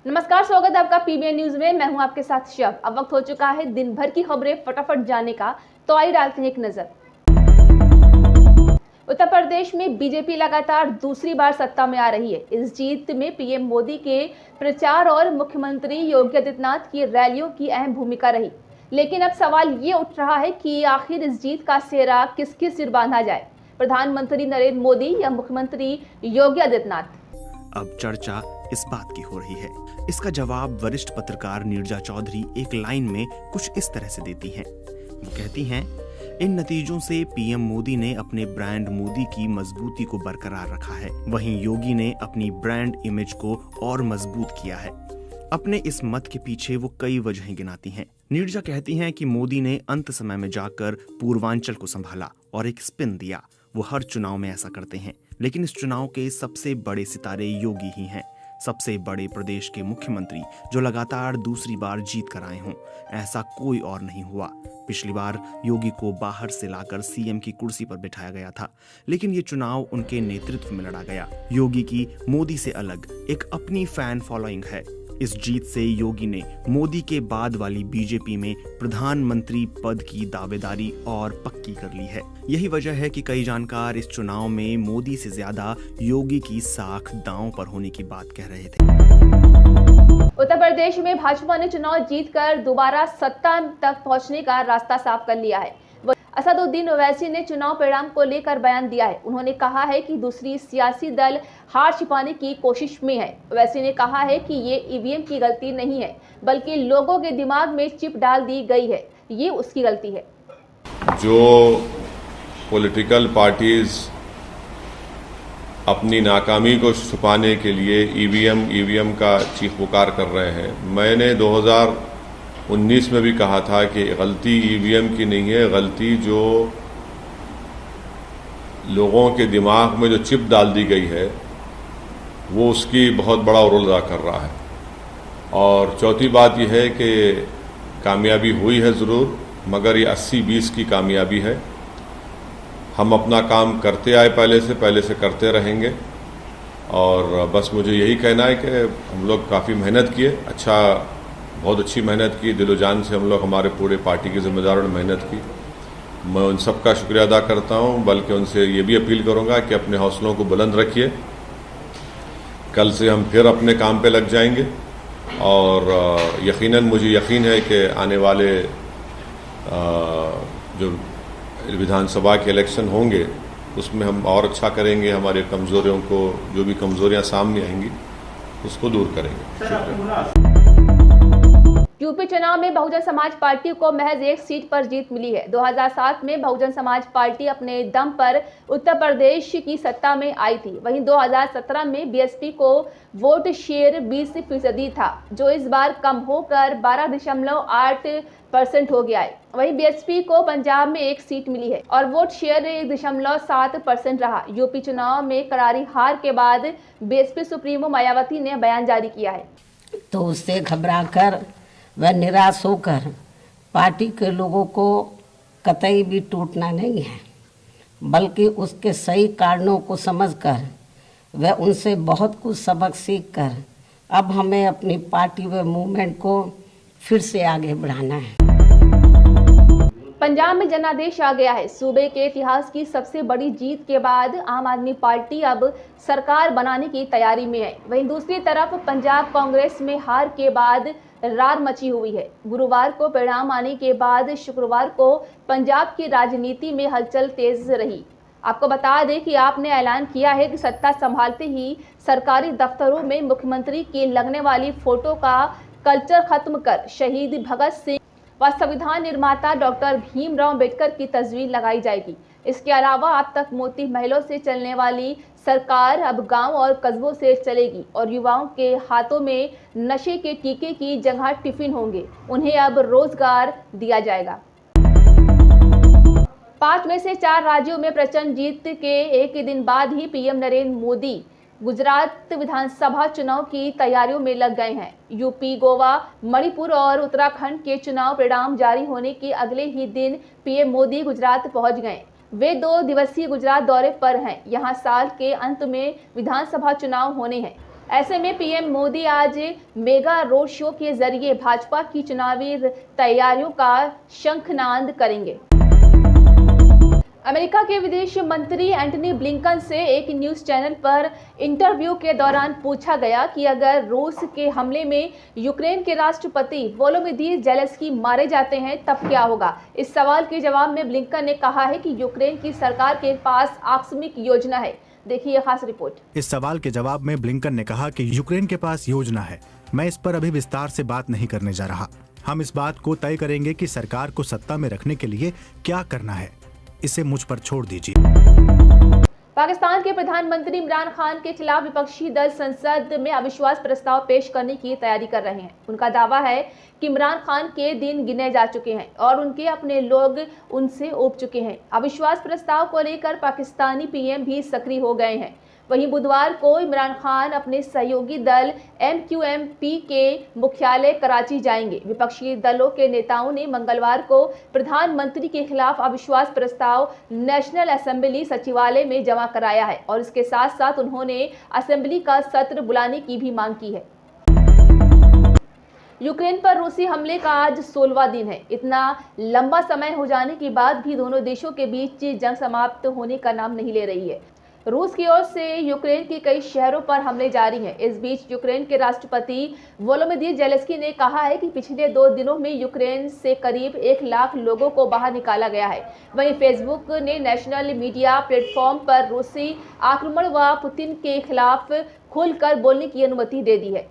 नमस्कार, स्वागत है आपका पीबीएन न्यूज में। मैं हूं आपके साथ शव। अब वक्त हो चुका है दिन भर की खबरें फटाफट जाने का, तो आइए डालते हैं एक नजर। उत्तर प्रदेश में बीजेपी लगातार दूसरी बार सत्ता में आ रही है। इस जीत में पीएम मोदी के प्रचार और मुख्यमंत्री योगी आदित्यनाथ की रैलियों की अहम भूमिका रही। लेकिन अब सवाल ये उठ रहा है कि आखिर इस जीत का सेहरा किसके सिर बांधा जाए, प्रधानमंत्री नरेंद्र मोदी या मुख्यमंत्री योगी आदित्यनाथ। अब चर्चा इस बात की हो रही है। इसका जवाब वरिष्ठ पत्रकार नीरजा चौधरी एक लाइन में कुछ इस तरह से देती हैं। वो कहती हैं, इन नतीजों से पीएम मोदी ने अपने ब्रांड मोदी की मजबूती को बरकरार रखा है, वहीं योगी ने अपनी ब्रांड इमेज को और मजबूत किया है। अपने इस मत के पीछे वो कई वजहें गिनाती हैं। नीरजा कहती हैं कि मोदी ने अंत समय में जाकर पूर्वांचल को संभाला और एक स्पिन दिया। वो हर चुनाव में ऐसा करते हैं, लेकिन इस चुनाव के सबसे बड़े सितारे योगी ही हैं, सबसे बड़े प्रदेश के मुख्यमंत्री जो लगातार दूसरी बार जीत कर आए हों। ऐसा कोई और नहीं हुआ। पिछली बार योगी को बाहर से लाकर सीएम की कुर्सी पर बिठाया गया था, लेकिन ये चुनाव उनके नेतृत्व में लड़ा गया। योगी की मोदी से अलग एक अपनी फैन फॉलोइंग है। इस जीत से योगी ने मोदी के बाद वाली बीजेपी में प्रधानमंत्री पद की दावेदारी और पक्की कर ली है। यही वजह है कि कई जानकार इस चुनाव में मोदी से ज्यादा योगी की साख दांव पर होने की बात कह रहे थे। उत्तर प्रदेश में भाजपा ने चुनाव जीतकर दोबारा सत्ता तक पहुंचने का रास्ता साफ कर लिया है। असदुद्दीन ओवैसी ने चुनाव परिणाम को लेकर बयान दिया है। उन्होंने कहा है कि दूसरी सियासी दल हार छिपाने की कोशिश में है। ओवैसी ने कहा है कि ये ईवीएम की गलती नहीं है, बल्कि लोगों के दिमाग में चिप डाल दी गई है, ये उसकी गलती है। जो पॉलिटिकल पार्टीज अपनी नाकामी को छुपाने के लिए ईवीएम का चीख पुकार कर रहे हैं, मैंने 2019 में भी कहा था कि गलती ईवीएम की नहीं है, गलती जो लोगों के दिमाग में जो चिप डाल दी गई है वो उसकी बहुत बड़ा रोल अदा कर रहा है। और चौथी बात यह है कि कामयाबी हुई है ज़रूर, मगर ये 80-20 की कामयाबी है। हम अपना काम करते आए, पहले से करते रहेंगे। और बस मुझे यही कहना है कि हम लोग काफ़ी मेहनत किए, बहुत अच्छी मेहनत की, दिलो जान से हम लोग, हमारे पूरे पार्टी के जिम्मेदारों ने मेहनत की। मैं उन सब का शुक्रिया अदा करता हूं, बल्कि उनसे ये भी अपील करूंगा कि अपने हौसलों को बुलंद रखिए। कल से हम फिर अपने काम पे लग जाएंगे और यकीनन मुझे यकीन है कि आने वाले जो विधानसभा के इलेक्शन होंगे उसमें हम और अच्छा करेंगे। हमारे कमज़ोरियों को, जो भी कमज़ोरियां सामने आएंगी उसको दूर करेंगे। शुक्रिया। यूपी चुनाव में बहुजन समाज पार्टी को महज एक सीट पर जीत मिली है। 2007 में बहुजन समाज पार्टी अपने दम पर उत्तर प्रदेश की सत्ता में आई थी। वहीं 2017 में बीएसपी को वोट शेयर 20% था, जो इस बार कम होकर 12.8% हो गया है। वहीं बीएसपी को पंजाब में एक सीट मिली है और वोट शेयर 1.7% रहा। यूपी चुनाव में करारी हार के बाद बीएसपी सुप्रीमो मायावती ने बयान जारी किया है। तो उससे घबराकर वह निराश होकर पार्टी के लोगों को कतई भी टूटना नहीं है, बल्कि उसके सही कारणों को समझकर वह उनसे बहुत कुछ सबक सीखकर अब हमें अपनी पार्टी व मूवमेंट को फिर से आगे बढ़ाना है। पंजाब में जनादेश आ गया है। सूबे के इतिहास की सबसे बड़ी जीत के बाद आम आदमी पार्टी अब सरकार बनाने की तैयारी में है। वहीं दूसरी तरफ पंजाब कांग्रेस में हार के बाद रार मची हुई है। गुरुवार को परिणाम आने के बाद शुक्रवार को पंजाब की राजनीति में हलचल तेज रही। आपको बता दें कि आपने ऐलान किया है कि सत्ता संभालते ही सरकारी दफ्तरों में मुख्यमंत्री की लगने वाली फोटो का कल्चर खत्म कर शहीद भगत सिंह व संविधान निर्माता डॉक्टर भीमराव अम्बेडकर की तस्वीर लगाई जाएगी। इसके अलावा अब तक मोती महलों से चलने वाली सरकार अब गांव और कस्बों से चलेगी और युवाओं के हाथों में नशे के टीके की जगह टिफिन होंगे। उन्हें अब रोजगार दिया जाएगा। 5 में से 4 राज्यों में प्रचंड जीत के एक दिन बाद ही पीएम नरेंद्र मोदी गुजरात विधानसभा चुनाव की तैयारियों में लग गए हैं। यूपी, गोवा, मणिपुर और उत्तराखंड के चुनाव परिणाम जारी होने के अगले ही दिन पीएम मोदी गुजरात पहुंच गए। वे 2 दिवसीय गुजरात दौरे पर हैं। यहां साल के अंत में विधानसभा चुनाव होने हैं। ऐसे में पीएम मोदी आज मेगा रोड शो के जरिए भाजपा की चुनावी तैयारियों का शंखनाद करेंगे। अमेरिका के विदेश मंत्री एंटनी ब्लिंकन से एक न्यूज चैनल पर इंटरव्यू के दौरान पूछा गया कि अगर रूस के हमले में यूक्रेन के राष्ट्रपति वोलोदिमीर ज़ेलेंस्की मारे जाते हैं तब क्या होगा। इस सवाल के जवाब में ब्लिंकन ने कहा है कि यूक्रेन की सरकार के पास आकस्मिक योजना है। देखिए खास रिपोर्ट। इस सवाल के जवाब में ब्लिंकन ने कहा कि यूक्रेन के पास योजना है। मैं इस पर अभी विस्तार से बात नहीं करने जा रहा। हम इस बात को तय करेंगे कि सरकार को सत्ता में रखने के लिए क्या करना है, इसे मुझ पर छोड़ दीजिए। पाकिस्तान के प्रधानमंत्री इमरान खान के खिलाफ विपक्षी दल संसद में अविश्वास प्रस्ताव पेश करने की तैयारी कर रहे हैं। उनका दावा है कि इमरान खान के दिन गिने जा चुके हैं और उनके अपने लोग उनसे ऊब चुके हैं। अविश्वास प्रस्ताव को लेकर पाकिस्तानी पीएम भी सक्रिय हो गए हैं। वहीं बुधवार को इमरान खान अपने सहयोगी दल MQMP के मुख्यालय कराची जाएंगे। विपक्षी दलों के नेताओं ने मंगलवार को प्रधानमंत्री के खिलाफ अविश्वास प्रस्ताव नेशनल असेंबली सचिवालय में जमा कराया है और इसके साथ साथ उन्होंने असेंबली का सत्र बुलाने की भी मांग की है। यूक्रेन पर रूसी हमले का आज 16वां दिन है। इतना लंबा समय हो जाने के बाद भी दोनों देशों के बीच जंग समाप्त होने का नाम नहीं ले रही है। रूस की ओर से यूक्रेन के कई शहरों पर हमले जारी हैं। इस बीच यूक्रेन के राष्ट्रपति वोलोदिमीर ज़ेलेंस्की ने कहा है कि पिछले 2 दिनों में यूक्रेन से करीब 1 लाख लोगों को बाहर निकाला गया है। वहीं फेसबुक ने नेशनल मीडिया प्लेटफॉर्म पर रूसी आक्रमण व पुतिन के खिलाफ खुलकर बोलने की अनुमति दे दी है।